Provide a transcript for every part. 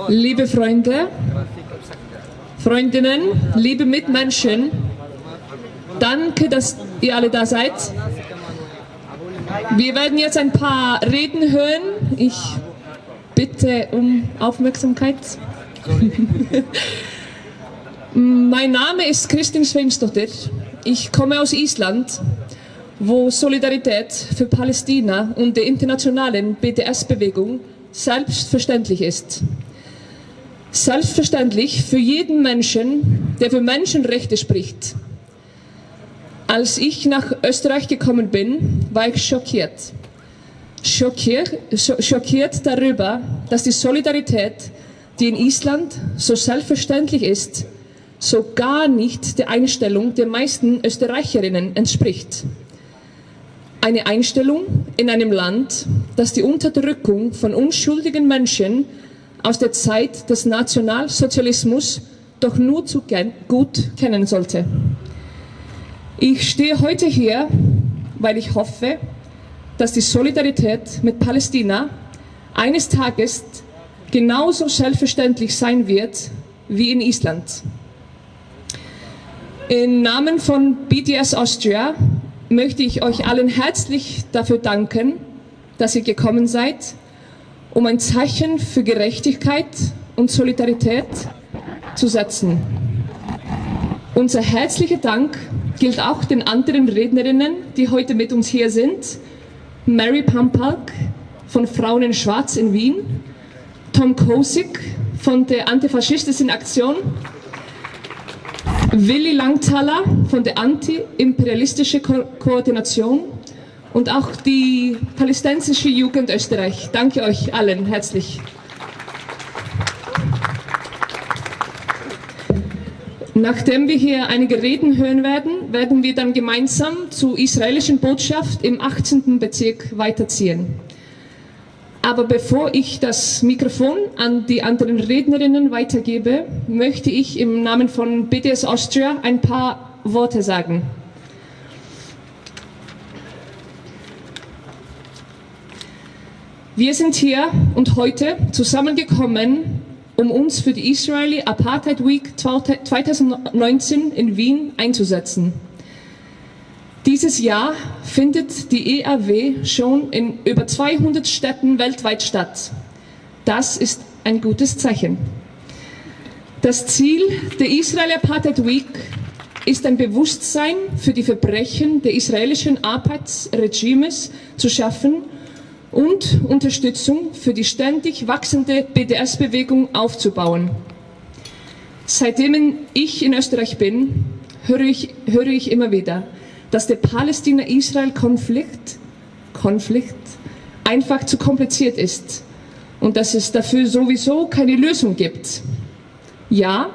Liebe Freunde, Freundinnen, liebe Mitmenschen, danke, dass ihr alle da seid. Wir werden jetzt ein paar Reden hören. Ich bitte um Aufmerksamkeit. Mein Name ist Kristin Sveinsdóttir. Ich komme aus Island, wo Solidarität für Palästina und der internationalen BDS-Bewegung selbstverständlich ist. Selbstverständlich für jeden Menschen, der für Menschenrechte spricht. Als ich nach Österreich gekommen bin, war ich schockiert. Schockiert darüber, dass die Solidarität, die in Island so selbstverständlich ist, so gar nicht der Einstellung der meisten Österreicherinnen entspricht. Eine Einstellung in einem Land, das die Unterdrückung von unschuldigen Menschen aus der Zeit des Nationalsozialismus doch nur zu gut kennen sollte. Ich stehe heute hier, weil ich hoffe, dass die Solidarität mit Palästina eines Tages genauso selbstverständlich sein wird wie in Island. Im Namen von BDS Austria möchte ich euch allen herzlich dafür danken, dass ihr gekommen seid, um ein Zeichen für Gerechtigkeit und Solidarität zu setzen. Unser herzlicher Dank gilt auch den anderen Rednerinnen, die heute mit uns hier sind. Mary Pampalk von Frauen in Schwarz in Wien, Tom Kosik von der Antifaschistischen Aktion, Willi Langthaler von der Anti-Imperialistische Koordination und auch die palästinensische Jugend Österreich. Danke euch allen herzlich. Nachdem wir hier einige Reden hören werden, werden wir dann gemeinsam zur israelischen Botschaft im 18. Bezirk weiterziehen. Aber bevor ich das Mikrofon an die anderen Rednerinnen weitergebe, möchte ich im Namen von BDS Austria ein paar Worte sagen. Wir sind hier und heute zusammengekommen, um uns für die Israeli Apartheid Week 2019 in Wien einzusetzen. Dieses Jahr findet die EAW schon in über 200 Städten weltweit statt. Das ist ein gutes Zeichen. Das Ziel der Israeli Apartheid Week ist ein Bewusstsein für die Verbrechen des israelischen Apartheidsregimes zu schaffen und Unterstützung für die ständig wachsende BDS-Bewegung aufzubauen. Seitdem ich in Österreich bin, höre ich immer wieder, dass der Palästina-Israel-Konflikt einfach zu kompliziert ist und dass es dafür sowieso keine Lösung gibt. Ja,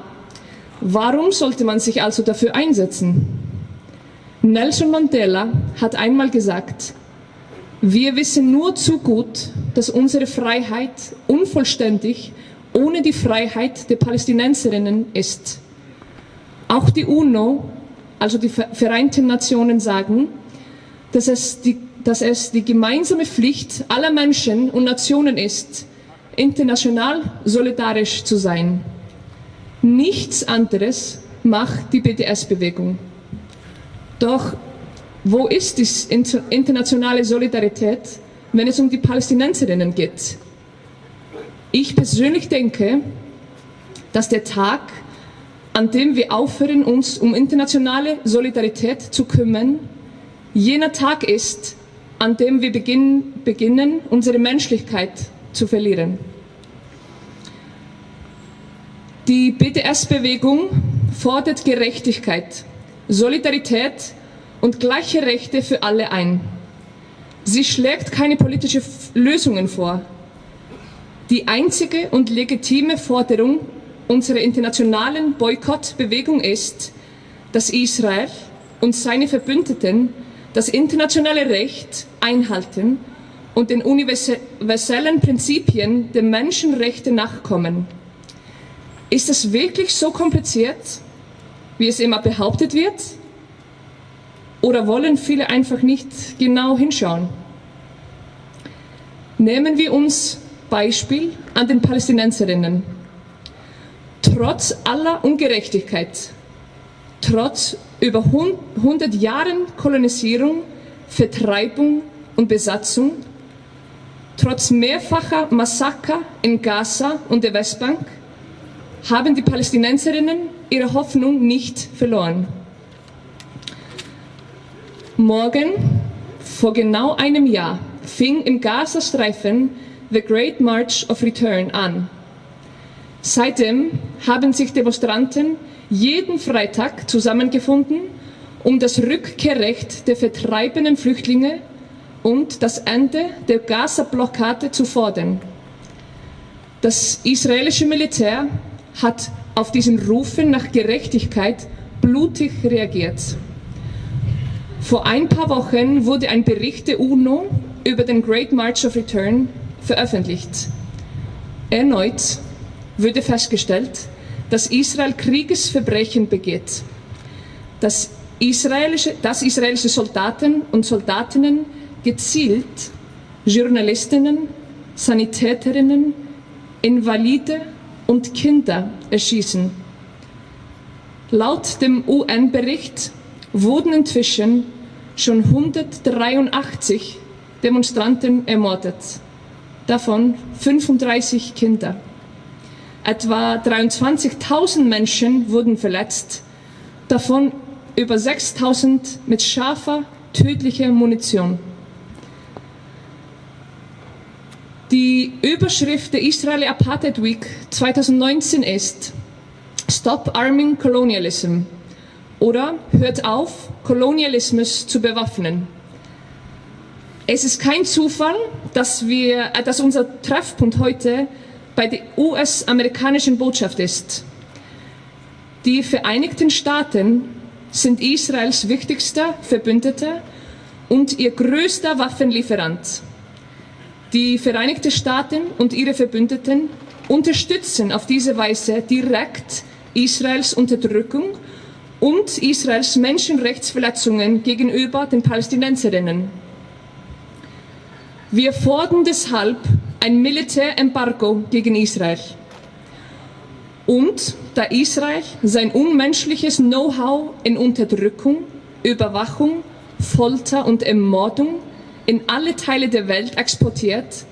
warum sollte man sich also dafür einsetzen? Nelson Mandela hat einmal gesagt, wir wissen nur zu gut, dass unsere Freiheit unvollständig ohne die Freiheit der Palästinenserinnen ist. Auch die UNO, also die Vereinten Nationen, sagen, dass es die gemeinsame Pflicht aller Menschen und Nationen ist, international solidarisch zu sein. Nichts anderes macht die BDS-Bewegung. Doch wo ist die internationale Solidarität, wenn es um die Palästinenserinnen geht? Ich persönlich denke, dass der Tag, an dem wir aufhören, uns um internationale Solidarität zu kümmern, jener Tag ist, an dem wir beginnen, unsere Menschlichkeit zu verlieren. Die BDS-Bewegung fordert Gerechtigkeit, Solidarität und gleiche Rechte für alle ein. Sie schlägt keine politischen Lösungen vor. Die einzige und legitime Forderung unserer internationalen Boykottbewegung ist, dass Israel und seine Verbündeten das internationale Recht einhalten und den universellen Prinzipien der Menschenrechte nachkommen. Ist es wirklich so kompliziert, wie es immer behauptet wird? Oder wollen viele einfach nicht genau hinschauen? Nehmen wir uns Beispiel an den Palästinenserinnen. Trotz aller Ungerechtigkeit, trotz über 100 Jahren Kolonisierung, Vertreibung und Besatzung, trotz mehrfacher Massaker in Gaza und der Westbank, haben die Palästinenserinnen ihre Hoffnung nicht verloren. Morgen, vor genau einem Jahr, fing im Gazastreifen The Great March of Return an. Seitdem haben sich Demonstranten jeden Freitag zusammengefunden, um das Rückkehrrecht der vertreibenen Flüchtlinge und das Ende der Gaza-Blockade zu fordern. Das israelische Militär hat auf diesen Rufen nach Gerechtigkeit blutig reagiert. Vor ein paar Wochen wurde ein Bericht der UNO über den Great March of Return veröffentlicht. Erneut wurde festgestellt, dass Israel Kriegesverbrechen begeht, dass israelische Soldaten und Soldatinnen gezielt Journalistinnen, Sanitäterinnen, Invalide und Kinder erschießen. Laut dem UN-Bericht wurden inzwischen schon 183 Demonstranten ermordet, davon 35 Kinder. Etwa 23.000 Menschen wurden verletzt, davon über 6.000 mit scharfer, tödlicher Munition. Die Überschrift der Israel Apartheid Week 2019 ist Stop Arming Colonialism oder Hört auf, Kolonialismus zu bewaffnen. Es ist kein Zufall, dass unser Treffpunkt heute bei der US-amerikanischen Botschaft ist. Die Vereinigten Staaten sind Israels wichtigster Verbündeter und ihr größter Waffenlieferant. Die Vereinigten Staaten und ihre Verbündeten unterstützen auf diese Weise direkt Israels Unterdrückung und Israels Menschenrechtsverletzungen gegenüber den Palästinenserinnen. Wir fordern deshalb ein Militärembargo gegen Israel. Und da Israel sein unmenschliches Know-how in Unterdrückung, Überwachung, Folter und Ermordung in alle Teile der Welt exportiert,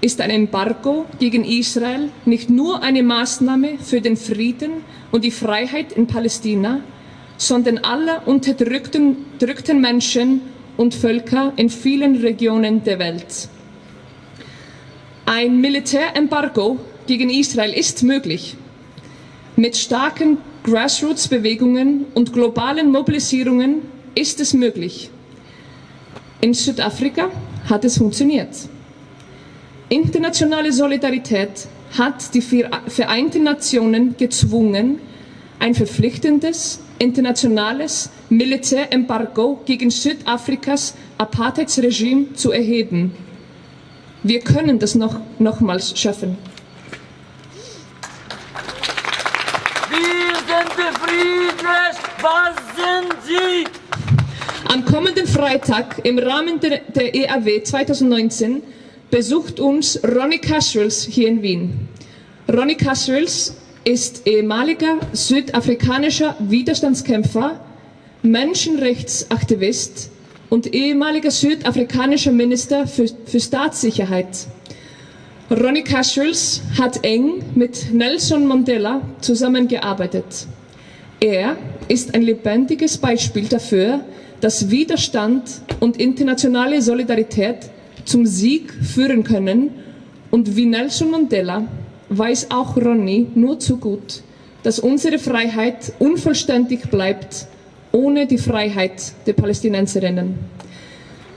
ist ein Embargo gegen Israel nicht nur eine Maßnahme für den Frieden und die Freiheit in Palästina, sondern aller unterdrückten Menschen und Völker in vielen Regionen der Welt. Ein Militärembargo gegen Israel ist möglich. Mit starken Grassroots-Bewegungen und globalen Mobilisierungen ist es möglich. In Südafrika hat es funktioniert. Internationale Solidarität hat die Vereinten Nationen gezwungen, ein verpflichtendes internationales Militärembargo gegen Südafrikas Apartheidsregime zu erheben. Wir können das nochmals schaffen. Wir sind befriedet. Was sind Sie? Am kommenden Freitag im Rahmen der EAW 2019 besucht uns Ronnie Kasrils hier in Wien. Ronnie Kasrils ist ehemaliger südafrikanischer Widerstandskämpfer, Menschenrechtsaktivist und ehemaliger südafrikanischer Minister für Staatssicherheit. Ronnie Kasrils hat eng mit Nelson Mandela zusammengearbeitet. Er ist ein lebendiges Beispiel dafür, dass Widerstand und internationale Solidarität zum Sieg führen können, und wie Nelson Mandela weiß auch Ronnie nur zu gut, dass unsere Freiheit unvollständig bleibt ohne die Freiheit der Palästinenserinnen.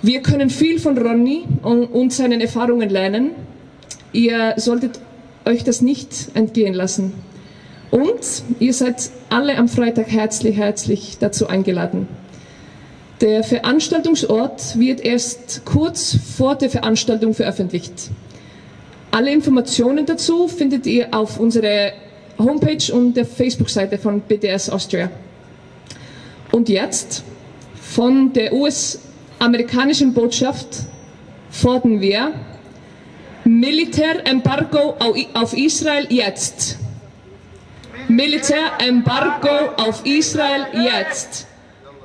Wir können viel von Ronnie und seinen Erfahrungen lernen. Ihr solltet euch das nicht entgehen lassen. Und ihr seid alle am Freitag herzlich dazu eingeladen. Der Veranstaltungsort wird erst kurz vor der Veranstaltung veröffentlicht. Alle Informationen dazu findet ihr auf unserer Homepage und der Facebook-Seite von BDS Austria. Und jetzt von der US-amerikanischen Botschaft fordern wir Militärembargo auf Israel jetzt. Militärembargo auf Israel jetzt.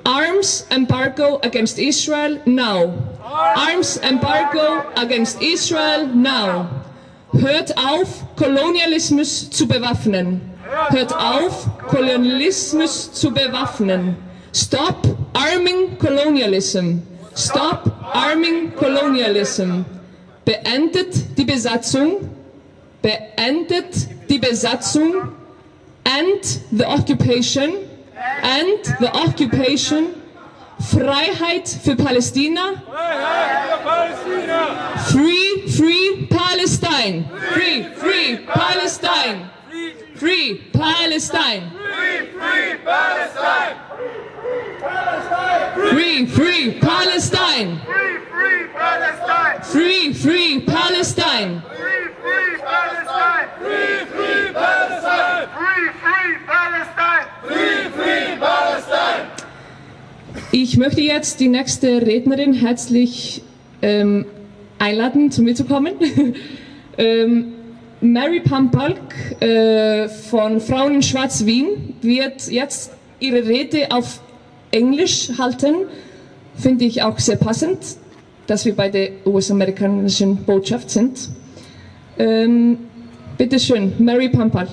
Arms embargo against Israel now. Arms embargo against Israel now. Hört auf, Kolonialismus zu bewaffnen. Hört auf, Kolonialismus zu bewaffnen. Stop arming colonialism. Stop arming colonialism. Beendet die Besatzung. Beendet die Besatzung. End the occupation. End the occupation. Freiheit für Palästina. Free, free Palestine. Free, free Palestine. Free Palestine. Free, free Palestine. Free, free Palestine. Ich möchte jetzt die nächste Rednerin herzlich einladen, zu mir zu kommen. Mary Pampalk von Frauen in Schwarz Wien wird jetzt ihre Rede auf Englisch halten. Finde ich auch sehr passend, dass wir bei der US-amerikanischen Botschaft sind. Bitte schön, Mary Pampalk.